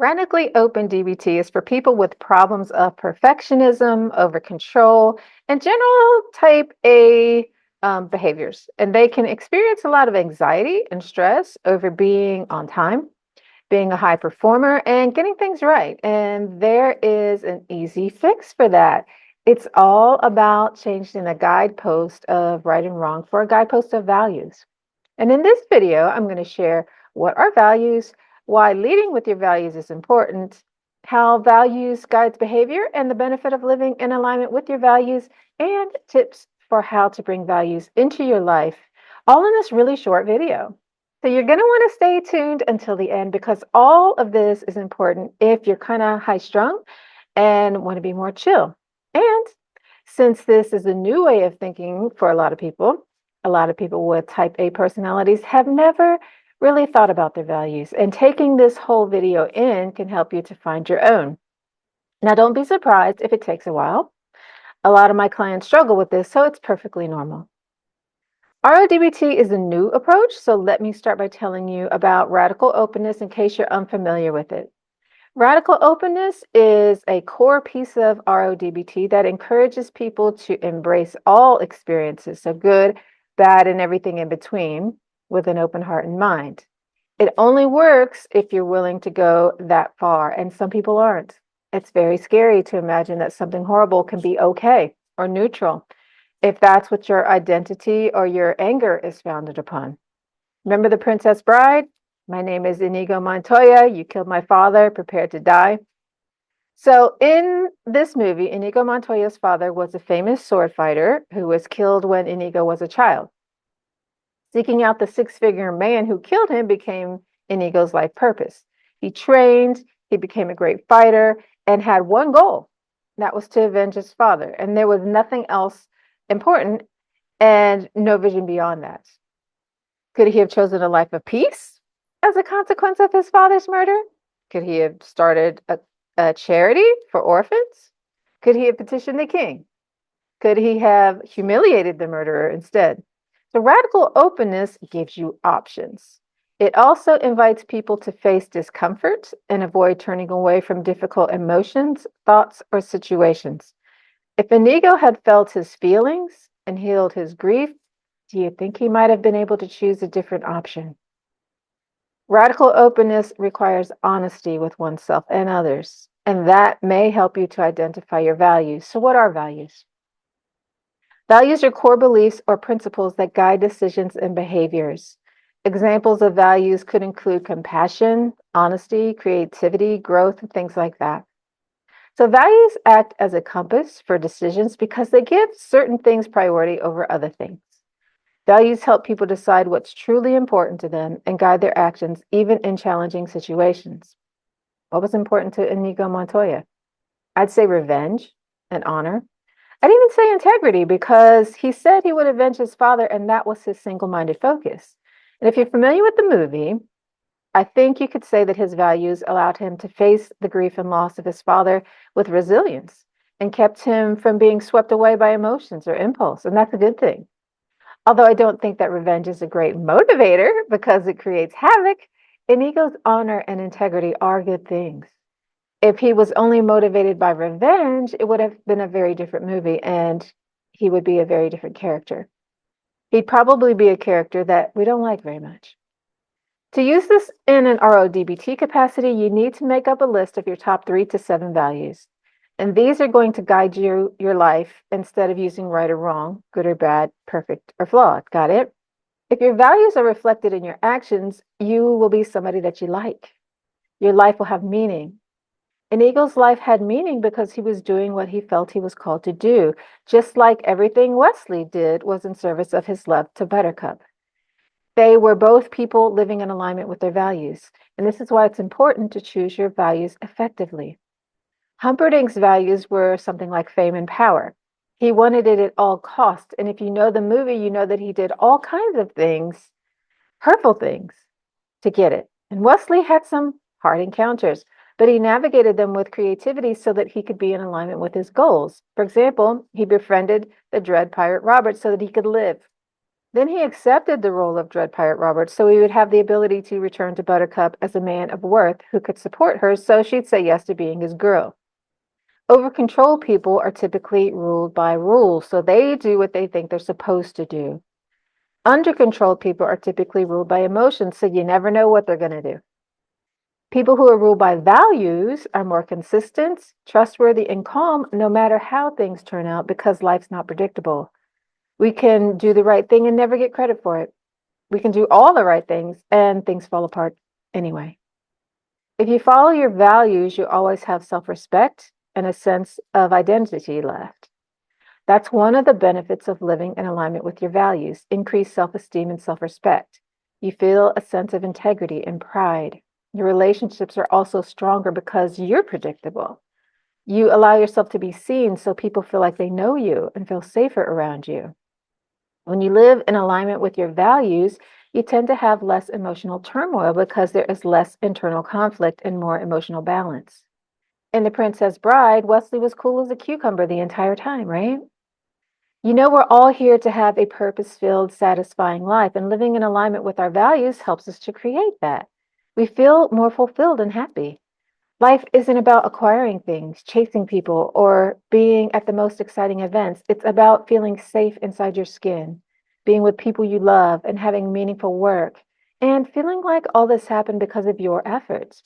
Radically open DBT is for people with problems of perfectionism, over control, and general type A behaviors. And they can experience a lot of anxiety and stress over being on time, being a high performer, and getting things right. And there is an easy fix for that. It's all about changing the guidepost of right and wrong for a guidepost of values. And in this video, I'm going to share what are values, why leading with your values is important, how values guides behavior, and the benefit of living in alignment with your values, and tips for how to bring values into your life, all in this really short video. So you're going to want to stay tuned until the end because all of this is important if you're kind of high strung and want to be more chill. And since this is a new way of thinking for a lot of people with type A personalities have never really thought about their values. And taking this whole video in can help you to find your own. Now, don't be surprised if it takes a while. A lot of my clients struggle with this, so it's perfectly normal. RO-DBT is a new approach, so let me start by telling you about radical openness in case you're unfamiliar with it. Radical openness is a core piece of RO-DBT that encourages people to embrace all experiences, so good, bad, and everything in between, with an open heart and mind. It only works if you're willing to go that far, and some people aren't. It's very scary to imagine that something horrible can be okay or neutral if that's what your identity or your anger is founded upon. Remember The Princess Bride? My name is Inigo Montoya. You killed my father, prepare to die. So in this movie, Inigo Montoya's father was a famous sword fighter who was killed when Inigo was a child. Seeking out the six-figure man who killed him became Inigo's life purpose. He trained, he became a great fighter, and had one goal. That was to avenge his father. And there was nothing else important and no vision beyond that. Could he have chosen a life of peace as a consequence of his father's murder? Could he have started a charity for orphans? Could he have petitioned the king? Could he have humiliated the murderer instead? So radical openness gives you options. It also invites people to face discomfort and avoid turning away from difficult emotions, thoughts, or situations. If Inigo had felt his feelings and healed his grief, do you think he might have been able to choose a different option? Radical openness requires honesty with oneself and others, and that may help you to identify your values. So what are values? Values are core beliefs or principles that guide decisions and behaviors. Examples of values could include compassion, honesty, creativity, growth, and things like that. So values act as a compass for decisions because they give certain things priority over other things. Values help people decide what's truly important to them and guide their actions even in challenging situations. What was important to Inigo Montoya? I'd say revenge and honor. I'd even say integrity because he said he would avenge his father and that was his single-minded focus. And if you're familiar with the movie, I think you could say that his values allowed him to face the grief and loss of his father with resilience and kept him from being swept away by emotions or impulse. And that's a good thing. Although I don't think that revenge is a great motivator because it creates havoc, Inigo's honor and integrity are good things. If he was only motivated by revenge, it would have been a very different movie and he would be a very different character. He'd probably be a character that we don't like very much. To use this in an RO-DBT capacity, you need to make up a list of your top 3 to 7 values. And these are going to guide your life instead of using right or wrong, good or bad, perfect or flawed. Got it? If your values are reflected in your actions, you will be somebody that you like. Your life will have meaning. Inigo's life had meaning because he was doing what he felt he was called to do, just like everything Wesley did was in service of his love to Buttercup. They were both people living in alignment with their values, and this is why it's important to choose your values effectively. Humperdinck's values were something like fame and power. He wanted it at all costs, and if you know the movie, you know that he did all kinds of things, hurtful things, to get it. And Wesley had some hard encounters, but he navigated them with creativity so that he could be in alignment with his goals. For example, he befriended the Dread Pirate Robert so that he could live. Then he accepted the role of Dread Pirate Roberts so he would have the ability to return to Buttercup as a man of worth who could support her so she'd say yes to being his girl. Over control people are typically ruled by rules, so they do what they think they're supposed to do. Under controlled people are typically ruled by emotions, so you never know what they're going to do. People who are ruled by values are more consistent, trustworthy, and calm no matter how things turn out because life's not predictable. We can do the right thing and never get credit for it. We can do all the right things and things fall apart anyway. If you follow your values, you always have self-respect and a sense of identity left. That's one of the benefits of living in alignment with your values, increased self-esteem and self-respect. You feel a sense of integrity and pride. Your relationships are also stronger because you're predictable. You allow yourself to be seen so people feel like they know you and feel safer around you. When you live in alignment with your values, you tend to have less emotional turmoil because there is less internal conflict and more emotional balance. In The Princess Bride, Wesley was cool as a cucumber the entire time, right? We're all here to have a purpose-filled, satisfying life, and living in alignment with our values helps us to create that. We feel more fulfilled and happy. Life isn't about acquiring things, chasing people, or being at the most exciting events. It's about feeling safe inside your skin, being with people you love, and having meaningful work, and feeling like all this happened because of your efforts.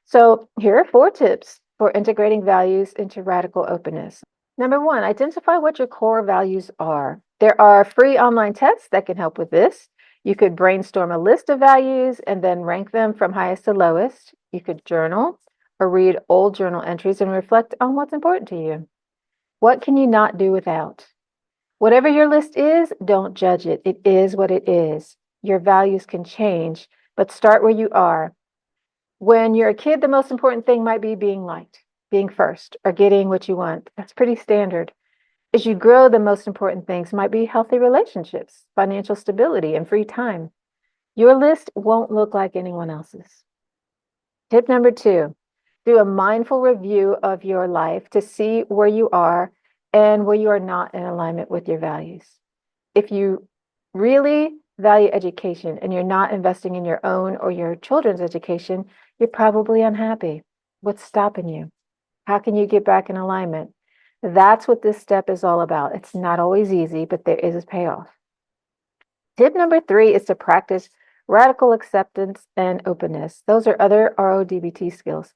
So, here are 4 tips for integrating values into radical openness. Number 1, identify what your core values are. There are free online tests that can help with this. You could brainstorm a list of values and then rank them from highest to lowest. You could journal or read old journal entries and reflect on what's important to you. What can you not do without? Whatever your list is, don't judge it. It is what it is. Your values can change, but start where you are. When you're a kid, the most important thing might be being liked, being first, or getting what you want. That's pretty standard. As you grow, the most important things might be healthy relationships, financial stability, and free time. Your list won't look like anyone else's. Tip number 2, do a mindful review of your life to see where you are and where you are not in alignment with your values. If you really value education and you're not investing in your own or your children's education, you're probably unhappy. What's stopping you? How can you get back in alignment? That's what this step is all about. It's not always easy, but there is a payoff. Tip number 3 is to practice radical acceptance and openness. Those are other RO-DBT skills.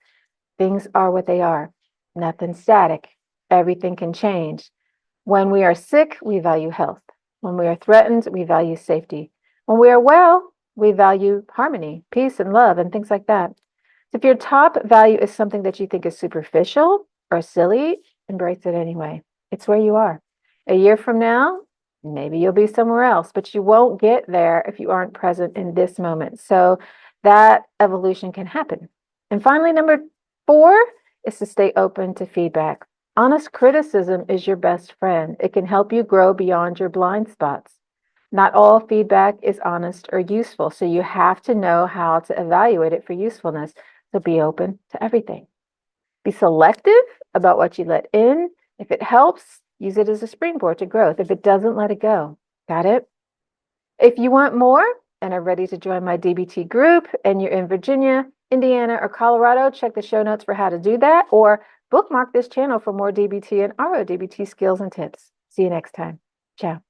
Things are what they are. Nothing static. Everything can change. When we are sick, we value health. When we are threatened, we value safety. When we are well, we value harmony, peace, and love, and things like that. So if your top value is something that you think is superficial or silly, embrace it anyway. It's where you are. A year from now, maybe you'll be somewhere else, but you won't get there if you aren't present in this moment. So that evolution can happen. And finally, number 4 is to stay open to feedback. Honest criticism is your best friend. It can help you grow beyond your blind spots. Not all feedback is honest or useful, so you have to know how to evaluate it for usefulness. So be open to everything. Be selective about what you let in. If it helps, use it as a springboard to growth. If it doesn't, let it go. Got it? If you want more and are ready to join my DBT group and you're in Virginia, Indiana, or Colorado, check the show notes for how to do that, or bookmark this channel for more DBT and RO-DBT skills and tips. See you next time. Ciao.